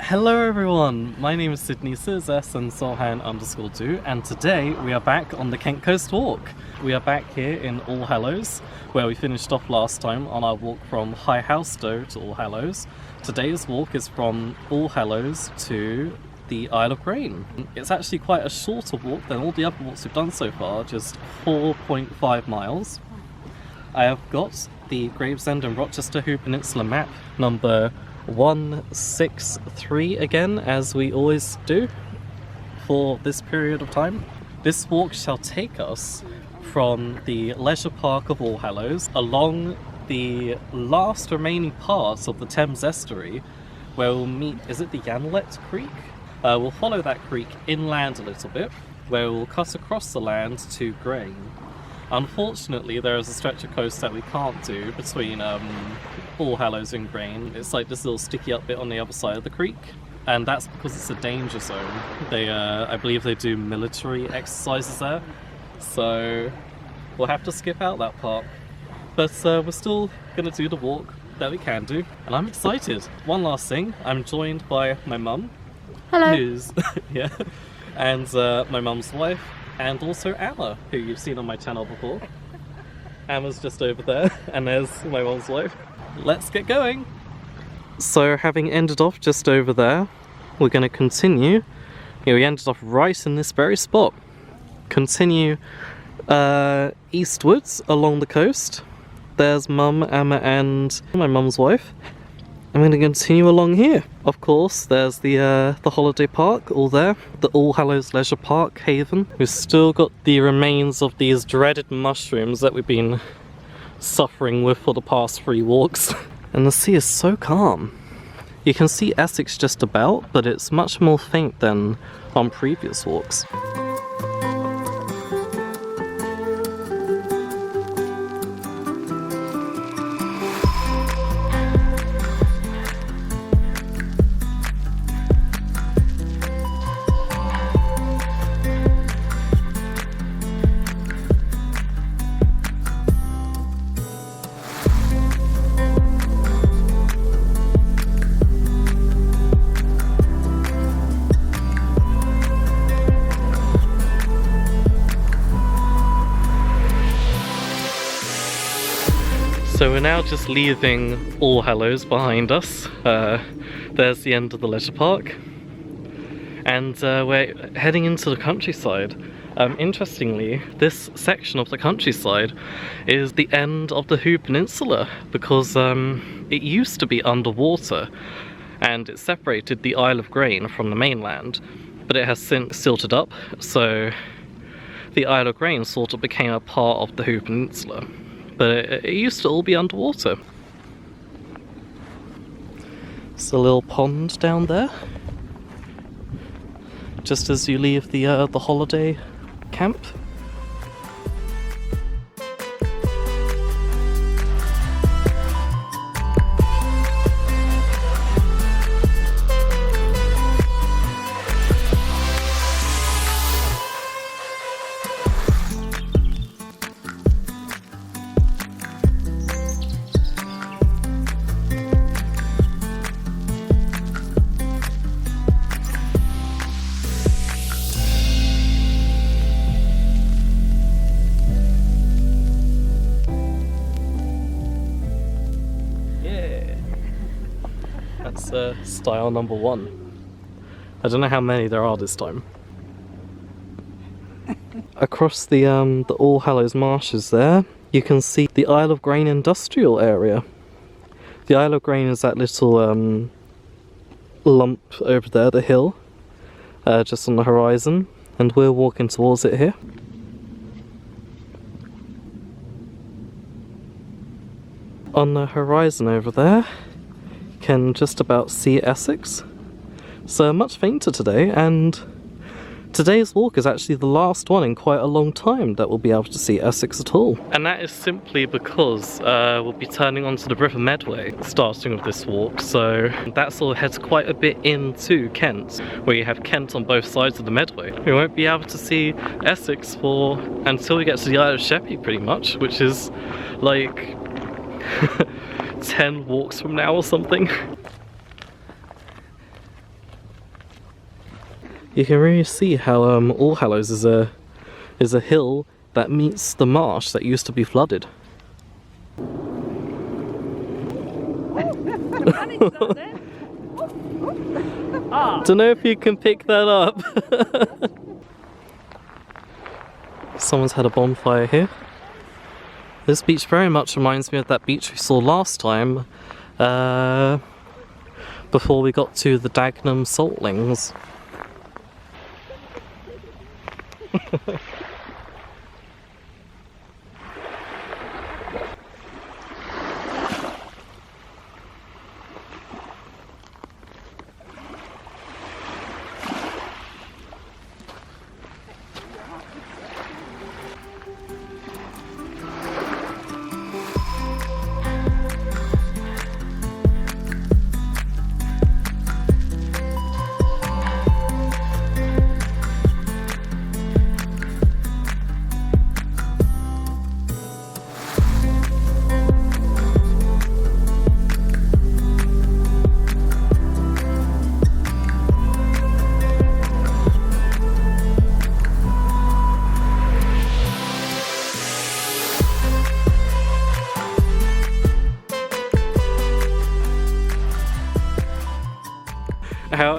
Hello everyone, my name is Sidders and Solhan_2, and today we are back on the Kent Coast Walk. We are back here in Allhallows, where we finished off last time on our walk from High Housestow to Allhallows. Today's walk is from Allhallows to the Isle of Grain. It's actually quite a shorter walk than all the other walks we've done so far, just 4.5 miles. I have got the Gravesend and Rochester Hoo Peninsula map, number 163 again, as we always do for this period of time. This walk shall take us from the leisure park of Allhallows along the last remaining part of the Thames estuary, where we'll meet, is it the Yantlet Creek? We'll follow that creek inland a little bit, where we'll cut across the land to Grain. Unfortunately, there is a stretch of coast that we can't do between Allhallows and Grain. It's like this little sticky up bit on the other side of the creek, and that's because it's a danger zone. They, I believe they do military exercises there, so we'll have to skip out that part. But we're still going to do the walk that we can do, and I'm excited. One last thing, I'm joined by my mum. Hello. Who's, yeah, and my mum's wife, and also Emma, who you've seen on my channel before. Emma's just over there, and there's my mum's wife. Let's get going! So, having ended off just over there, we're going to continue. Yeah, we ended off right in this very spot. Continue eastwards along the coast. There's Mum, Emma, and my mum's wife. I'm going to continue along here. Of course, there's the holiday park, all there. The Allhallows Leisure Park, Haven. We've still got the remains of these dreaded mushrooms that we've been suffering with for the past 3 walks. And the sea is so calm. You can see Essex just about, but it's much more faint than on previous walks. So we're now just leaving Allhallows behind us. There's the end of the leisure park, and we're heading into the countryside. Interestingly, this section of the countryside is the end of the Hoo Peninsula, because it used to be underwater and it separated the Isle of Grain from the mainland, but it has since silted up, so the Isle of Grain sort of became a part of the Hoo Peninsula. But it used to all be underwater. It's a little pond down there, just as you leave the holiday camp. That's style number 1. I don't know how many there are this time. Across the Allhallows Marshes there, you can see the Isle of Grain industrial area. The Isle of Grain is that little lump over there, the hill, just on the horizon, and we're walking towards it here. On the horizon over there, can just about see Essex. So much fainter today, and today's walk is actually the last one in quite a long time that we'll be able to see Essex at all. And that is simply because we'll be turning onto the River Medway starting with this walk, so that sort of heads quite a bit into Kent, where you have Kent on both sides of the Medway. We won't be able to see Essex until we get to the Isle of Sheppey pretty much, which is like 10 walks from now or something. you can really see how Allhallows is a hill that meets the marsh that used to be flooded. Don't know if you can pick that up. Someone's had a bonfire here. This beach very much reminds me of that beach we saw last time, before we got to the Dagenham Saltlings.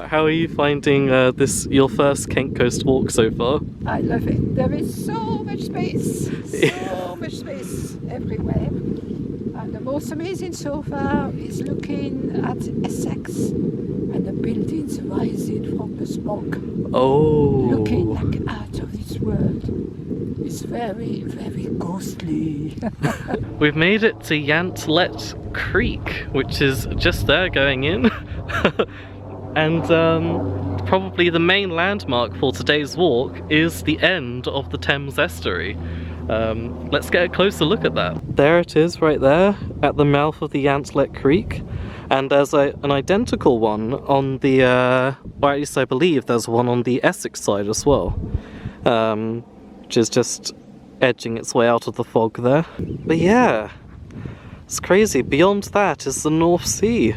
How are you finding this, your first Kent Coast walk so far? I love it. There is so much space, everywhere. And the most amazing so far is looking at Essex and the buildings rising from the smoke. Oh. Looking like out of this world. It's very, very ghostly. We've made it to Yantlet Creek, which is just there going in. And probably the main landmark for today's walk is the end of the Thames estuary. Let's get a closer look at that. There it is right there at the mouth of the Yantlet Creek, and there's an identical one on the, or at least I believe there's one on the Essex side as well, which is just edging its way out of the fog there. But yeah, it's crazy. Beyond that is the North Sea.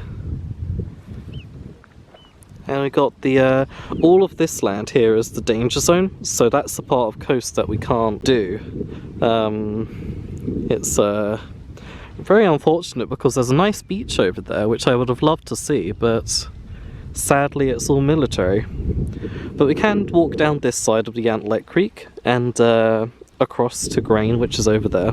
And we got the, all of this land here is the danger zone, so that's the part of coast that we can't do. It's very unfortunate because there's a nice beach over there, which I would have loved to see, but sadly it's all military. But we can walk down this side of the Yantlet Creek and across to Grain, which is over there.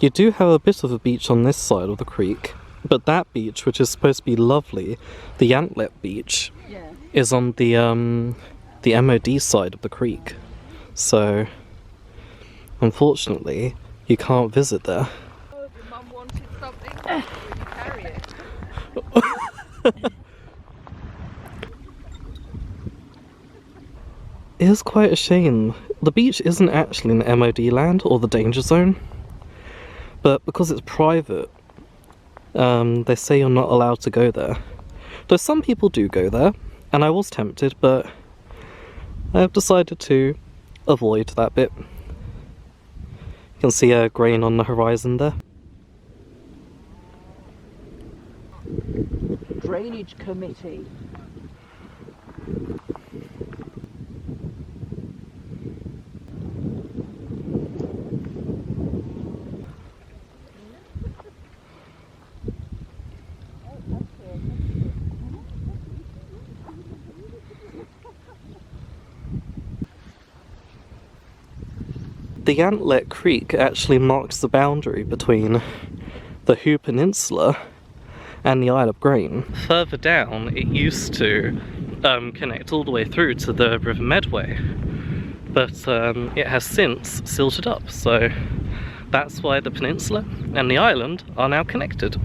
You do have a bit of a beach on this side of the creek, but that beach, which is supposed to be lovely, the Yantlet beach, is on the MOD side of the creek. So, unfortunately, you can't visit there. Oh, your mum wanted something, will you carry it? It is quite a shame. The beach isn't actually in MOD land or the danger zone. But because it's private, they say you're not allowed to go there. Though some people do go there, and I was tempted, but I have decided to avoid that bit. You can see a grain on the horizon there. Drainage Committee. The Yantlet Creek actually marks the boundary between the Hoo Peninsula and the Isle of Grain. Further down, it used to connect all the way through to the River Medway, but it has since silted up, so that's why the peninsula and the island are now connected.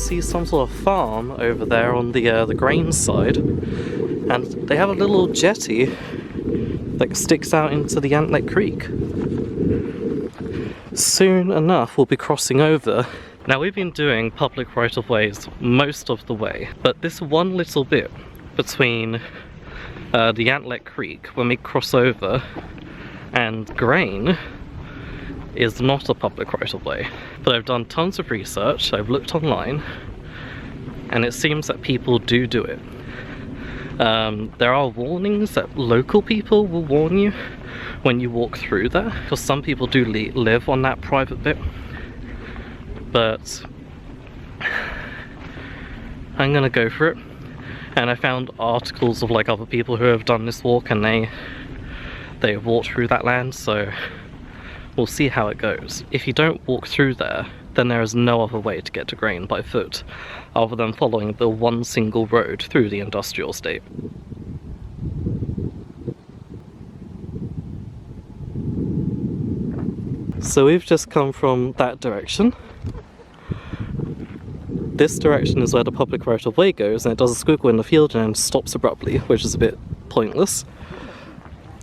see some sort of farm over there on the grain side, and they have a little jetty that sticks out into the Yantlet Creek. Soon enough we'll be crossing over. Now we've been doing public right-of-ways most of the way, but this one little bit between the Yantlet Creek, when we cross over, and Grain is not a public right-of-way. But I've done tons of research, I've looked online, and it seems that people do it. There are warnings that local people will warn you when you walk through there, because some people do live on that private bit. But I'm gonna go for it. And I found articles of like other people who have done this walk, and they've walked through that land, so we'll see how it goes. If you don't walk through there, then there is no other way to get to Grain by foot other than following the one single road through the industrial estate. So we've just come from that direction. This direction is where the public right-of-way goes, and it does a squiggle in the field and then stops abruptly, which is a bit pointless.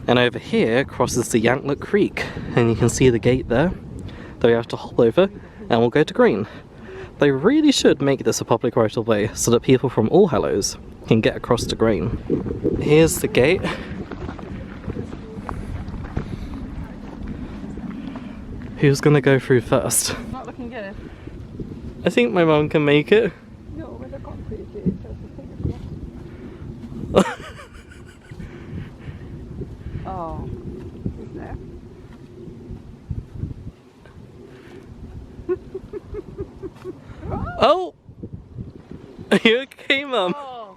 And over here crosses the Yantlet Creek, and you can see the gate there that we have to hop over, and we'll go to Grain. They really should make this a public right-of-way so that people from Allhallows can get across to Grain. Here's the gate. Who's gonna go through first? Not looking good. I think my mum can make it. No, with the concrete, it does the thing. Oh, is there? Oh! Are you okay, Mum? Oh.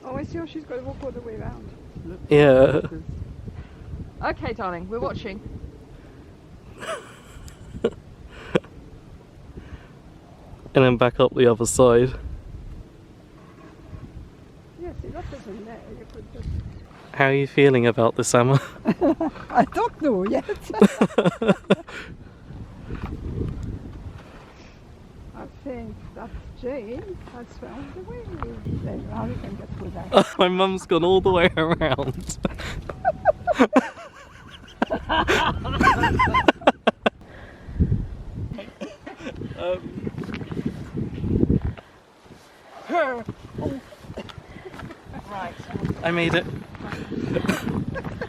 Oh, I see how she's got to walk all the way around. Yeah. Okay, darling, we're watching. And then back up the other side. Yes, that is in there. You could just... How are you feeling about this, Emma? I don't know yet. I think that Jane has found the way. Then now we can get through that. My mum's gone all the way around. Right. I made it.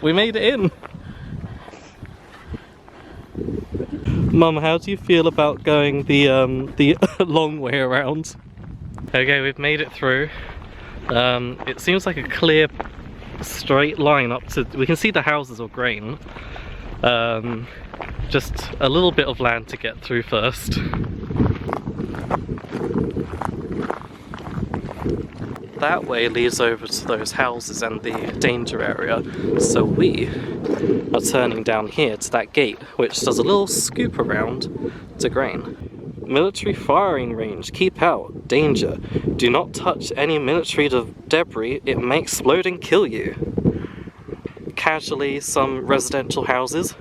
We made it in. Mum, how do you feel about going the long way around? Okay, we've made it through. It seems like a clear, straight line up to. We can see the houses of Grain. Just a little bit of land to get through first. That way leads over to those houses and the danger area, so we are turning down here to that gate, which does a little scoop around to Grain. Military firing range, keep out, danger. Do not touch any military debris, it may explode and kill you. Casually, some residential houses.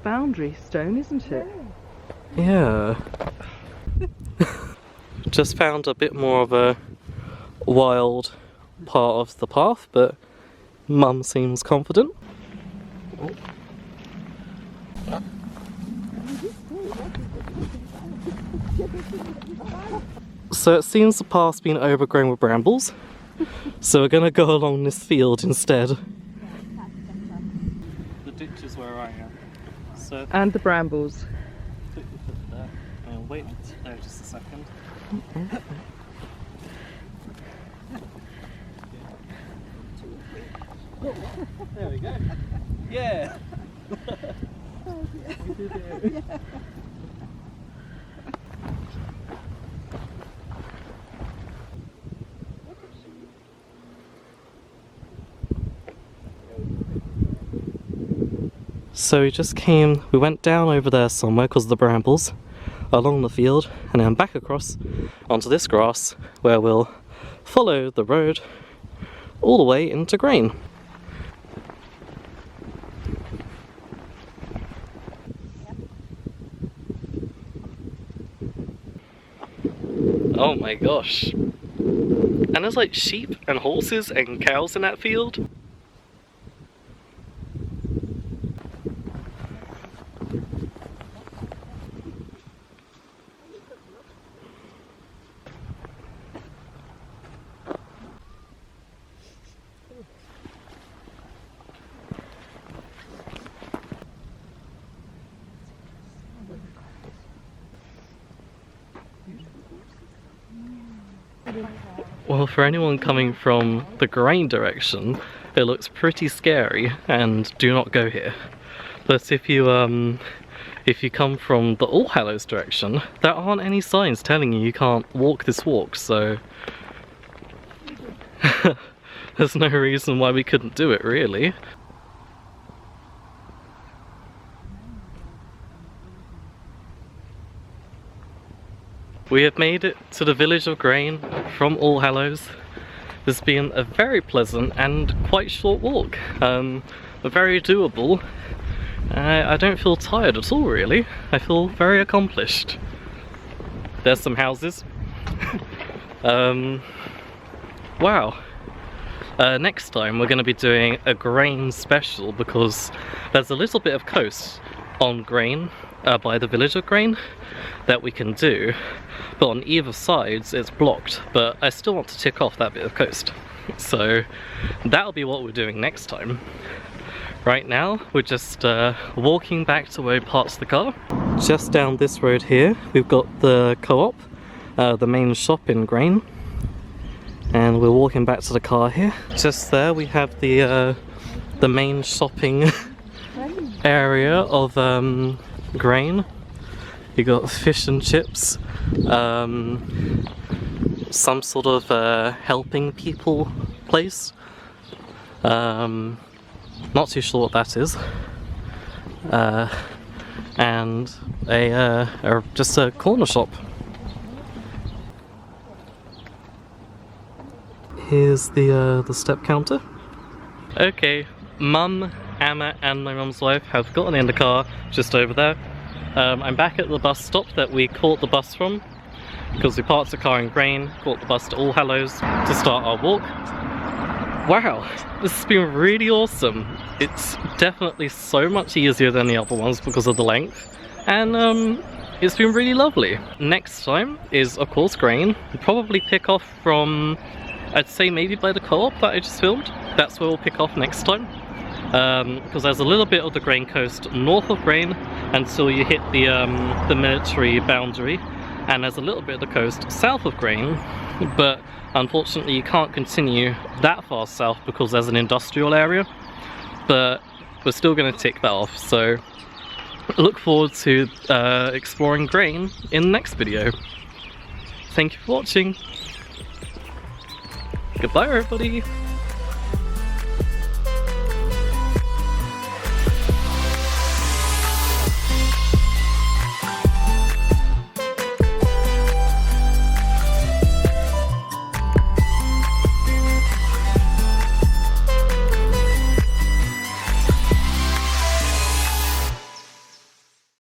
Boundary stone, isn't it? Yeah. Just found a bit more of a wild part of the path, but Mum seems confident. Oh. So it seems the path's been overgrown with brambles, so we're gonna go along this field instead. The ditch is where I am. So And the brambles. put your foot there. And wait there just a second. There we go. Yeah. We did it. So we went down over there somewhere because of the brambles, along the field, and then back across onto this grass where we'll follow the road all the way into grain. Oh my gosh. And there's like sheep and horses and cows in that field. Well, for anyone coming from the grain direction, it looks pretty scary, and do not go here. But if you come from the Allhallows direction, there aren't any signs telling you can't walk this walk, so there's no reason why we couldn't do it, really. We have made it to the village of Grain from Allhallows. This has been a very pleasant and quite short walk, but very doable. I don't feel tired at all, really. I feel very accomplished. There's some houses. Wow. Next time we're going to be doing a Grain special because there's a little bit of coast on Grain, by the village of Grain, that we can do, but on either sides it's blocked, but I still want to tick off that bit of coast, so that'll be what we're doing next time. Right now we're just walking back to where we parked the car. Just down this road here we've got the co-op, the main shop in Grain, and we're walking back to the car here. Just there we have the main shopping area of Grain. You got fish and chips, some sort of helping people place. Not too sure what that is. And just a corner shop. Here's the step counter. Okay, Mum, Emma and my mum's wife have gotten in the car just over there. I'm back at the bus stop that we caught the bus from, because we parked the car in Grain, caught the bus to Allhallows to start our walk. Wow, this has been really awesome. It's definitely so much easier than the other ones because of the length, and it's been really lovely. Next time is of course Grain. We'll probably pick off from, I'd say maybe by the co-op that I just filmed. That's where we'll pick off next time. Because there's a little bit of the Grain coast north of Grain until you hit the military boundary, and there's a little bit of the coast south of Grain, but unfortunately you can't continue that far south because there's an industrial area, but we're still going to tick that off, so look forward to exploring Grain in the next video. Thank you for watching. Goodbye everybody.